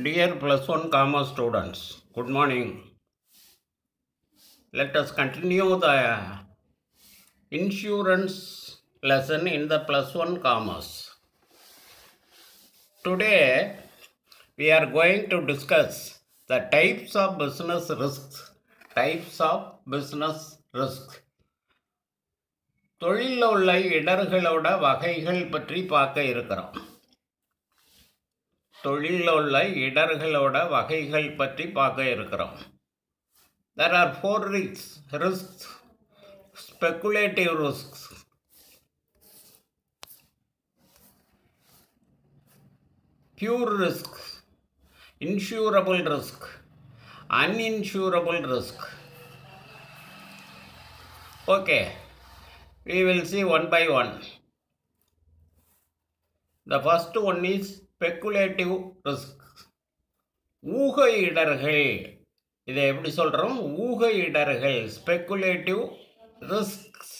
Dear plus one comma students, good morning. Let us continue the insurance lesson in the plus one commas. Today we are going to discuss the types of business risks. Types of business risks. தொழிலில் உள்ள இடர்களோட வகைகள் பற்றி பார்க்க இருக்கிறோம். தொழிலில் உள்ள இடர்களோட வகைகள் பற்றி பார்க்க இருக்கிறோம். There are four risks. Speculative risks, pure risk, insurable risk, uninsurable risk. Okay, we will see one by one. The first one is speculative risk. ஊக இடர்கள். இதை எப்படி சொல்கிறோம்? ஊக இடர்கள். Speculative risks.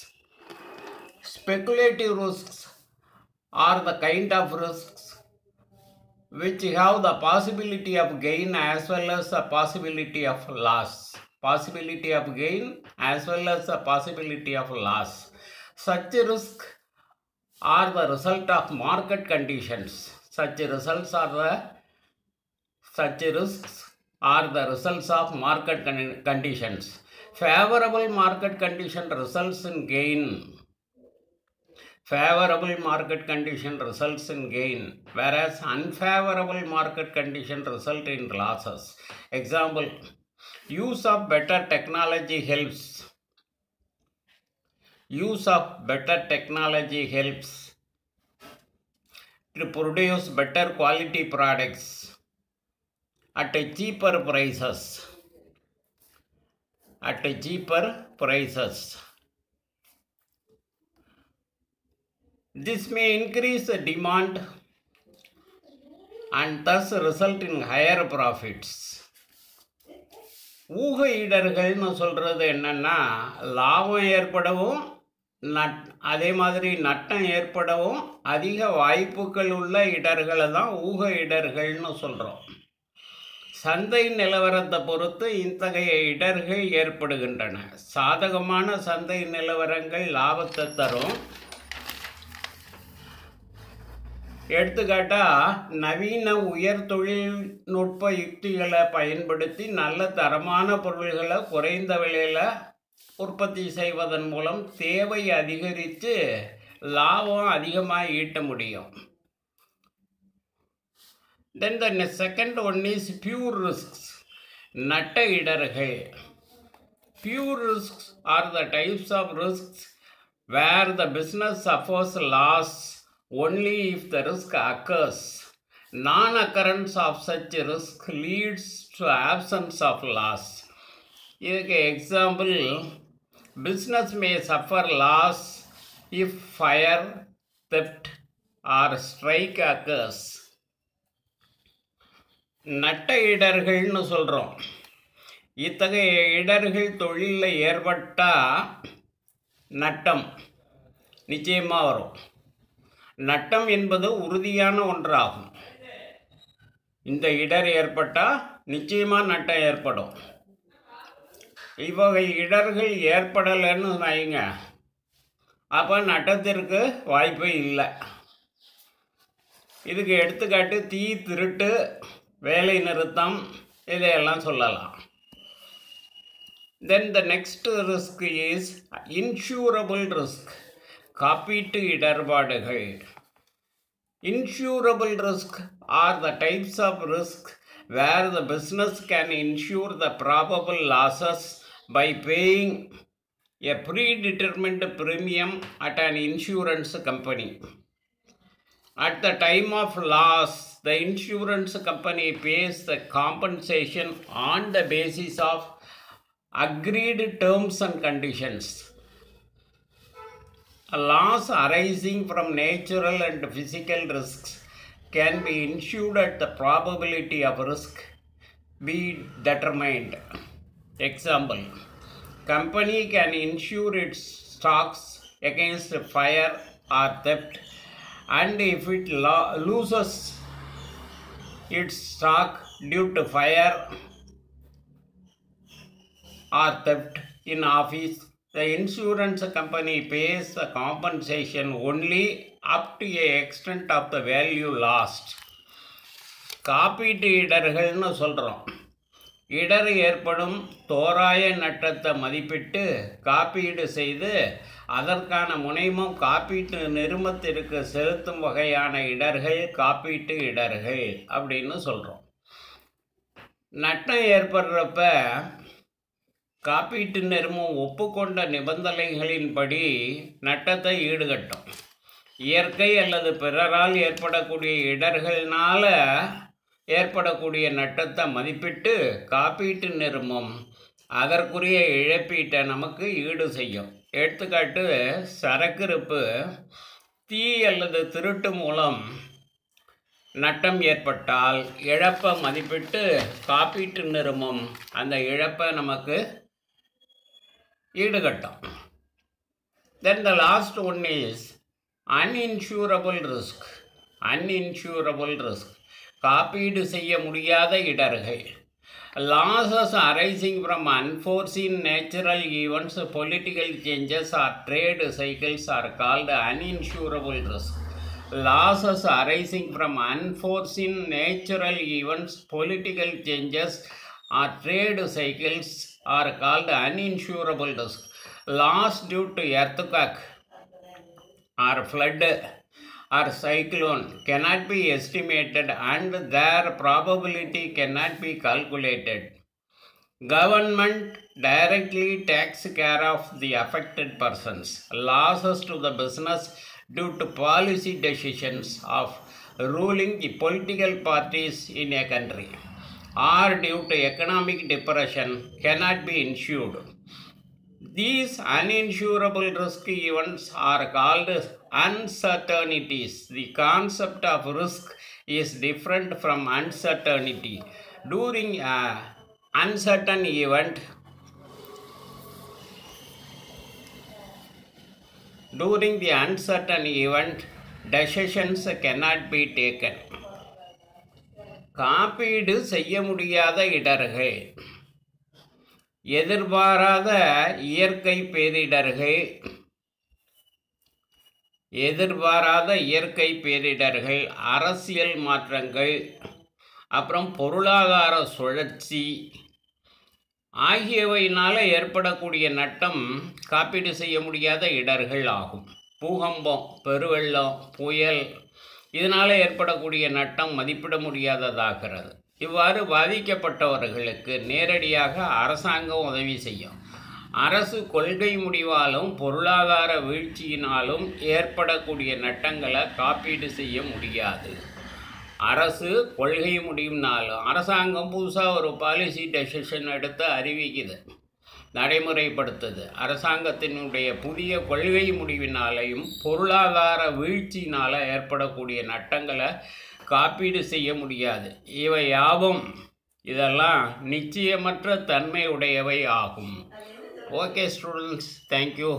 Speculative risks are the kind of risks which have the possibility of gain as well as the possibility of loss. Possibility of gain as well as the possibility of loss. Such risks are the result of market conditions. Such risks are the results of market conditions. Favorable market condition results in gain. Favorable market condition results in gain, whereas unfavorable market condition result in losses. Example, use of better technology helps. Use of better technology helps to produce better quality products at a cheaper prices. At a cheaper prices. This may increase the demand and thus result in higher profits. ஊக இடர்கள்னு சொல்கிறது என்னென்னா, லாபம் ஏற்படவும் அதே மாதிரி நட்டம் ஏற்படவும் அதிக வாய்ப்புகள் உள்ள இடர்களை தான் ஊக இடர்கள்னு சொல்கிறோம். சந்தை நிலவரத்தை பொறுத்து இத்தகைய இடர்கள் ஏற்படுகின்றன. சாதகமான சந்தை நிலவரங்கள் லாபத்தை தரும். எடுத்துக்காட்டால், நவீன உயர் தொழில்நுட்ப யுக்திகளை பயன்படுத்தி நல்ல தரமான பொருள்களை குறைந்த விலையில் உற்பத்தி செய்வதன் மூலம் தேவை அதிகரித்து லாபம் அதிகமாக ஈட்ட முடியும். Then the second one is pure risks. நட்ட இடர்கள். Pure risks are the types of risks where the business suffers loss only if the risk occurs. Non-occurrence of such risk leads to absence of loss. இதுக்கு example, business may suffer loss if fire, theft or strike occurs. நட்ட இடர்கள்னு சொல்கிறோம். இத்தகைய இடர்கள் தொழிலில் ஏற்பட்டால் நட்டம் நிச்சயமாக வரும். நட்டம் என்பது உறுதியான ஒன்றாகும். இந்த இடர் ஏற்பட்டால் நிச்சயமாக நட்டம் ஏற்படும். இவ்வகை இடர்கள் ஏற்படலைன்னு வைங்க, அப்போ நட்டத்திற்கு வாய்ப்பே இல்லை. இதுக்கு எடுத்துக்காட்டு தீ, திருட்டு, வேலை நிறுத்தம், இதையெல்லாம் சொல்லலாம். Then the next risk is insurable risk. காப்பீட்டு இடர்பாடுகள். Insurable risk are the types of risk where the business can insure the probable losses by paying a predetermined premium at an insurance company. At the time of loss, the insurance company pays the compensation on the basis of agreed terms and conditions. A loss arising from natural and physical risks can be insured at the probability of risk be determined. Example, company can insure its stocks against fire or theft, and if it loses its stock due to fire or theft in office, the insurance company pays the compensation only up to a extent of the value lost. காப்பீட்டு இடர்கள்னு சொல்கிறோம். இடர் ஏற்படும் தோராய நட்டத்தை மதிப்பிட்டு காப்பீடு செய்து அதற்கான முனைமம் காப்பீட்டு நிறுவனத்திற்கு செலுத்தும் வகையான இடர்கள் காப்பீட்டு இடர்கள் அப்படின்னு சொல்கிறோம். நட்டம் ஏற்படுறப்ப காப்பீட்டு நிறுவனம் ஒப்புக்கொண்ட நிபந்தனைகளின்படி நட்டத்தை ஈடுகட்டும். இயற்கை அல்லது பிறரால் ஏற்படக்கூடிய இடர்களால் ஏற்படக்கூடிய நட்டத்தை மதிப்பிட்டு காப்பீட்டு நிறுவனம் அதற்குரிய இழப்பீட்டை நமக்கு ஈடு செய்யும். எடுத்துக்காட்டு, சரக்கிருப்பு, தீ அல்லது திருட்டு மூலம் நட்டம் ஏற்பட்டால் இழப்பை மதிப்பிட்டு காப்பீட்டு நிறுவனம் அந்த இழப்பை நமக்கு ஈடுகட்டும். Then the last one is uninsurable risk. Uninsurable risk. காப்பீடு செய்ய முடியாத இடர்கள். Losses arising from unforeseen natural events, political changes or trade cycles are called uninsurable risk. Losses arising from unforeseen natural events, political changes or trade cycles are called uninsurable risk. Loss due to earthquake or flood or cyclone cannot be estimated and their probability cannot be calculated. Government directly takes care of the affected persons. Losses to the business due to policy decisions of ruling the political parties in a country or due to economic depression cannot be insured. These uninsurable risk events are called uncertainties. The concept of risk is different from uncertainty. During an uncertain event, decisions cannot be taken. காப்பீடு செய்ய முடியாத இடர்கள். எதிர்பாராத இயற்கை பேரிடர்கள், அரசியல் மாற்றங்கள், அப்புறம் பொருளாதார சுழற்சி ஆகியவையினால் ஏற்படக்கூடிய நட்டம் காப்பீடு செய்ய முடியாத இடர்கள் ஆகும். பூகம்பம், பெருவெள்ளம், புயல் இதனால் ஏற்படக்கூடிய நட்டம் மதிப்பிட முடியாததாகிறது. இவ்வாறு பாதிக்கப்பட்டவர்களுக்கு நேரடியாக அரசாங்கம் உதவி செய்யும். அரசு கொள்கை முடிவாலும் பொருளாதார வீழ்ச்சியினாலும் ஏற்படக்கூடிய நட்டங்களை காப்பீடு செய்ய முடியாது. அரசு கொள்கை முடிவுனாலும் அரசாங்கம் புதுசாக ஒரு பாலிசி டெசிஷன் எடுத்து அறிவிக்குது, நடைமுறைப்படுத்துது. அரசாங்கத்தினுடைய புதிய கொள்கை முடிவினாலையும் பொருளாதார வீழ்ச்சியினால் ஏற்படக்கூடிய நட்டங்களை காப்பீடு செய்ய முடியாது. இவை யாவும் இதெல்லாம் நிச்சயமற்ற தன்மை உடையவை ஆகும். Okay students, thank you.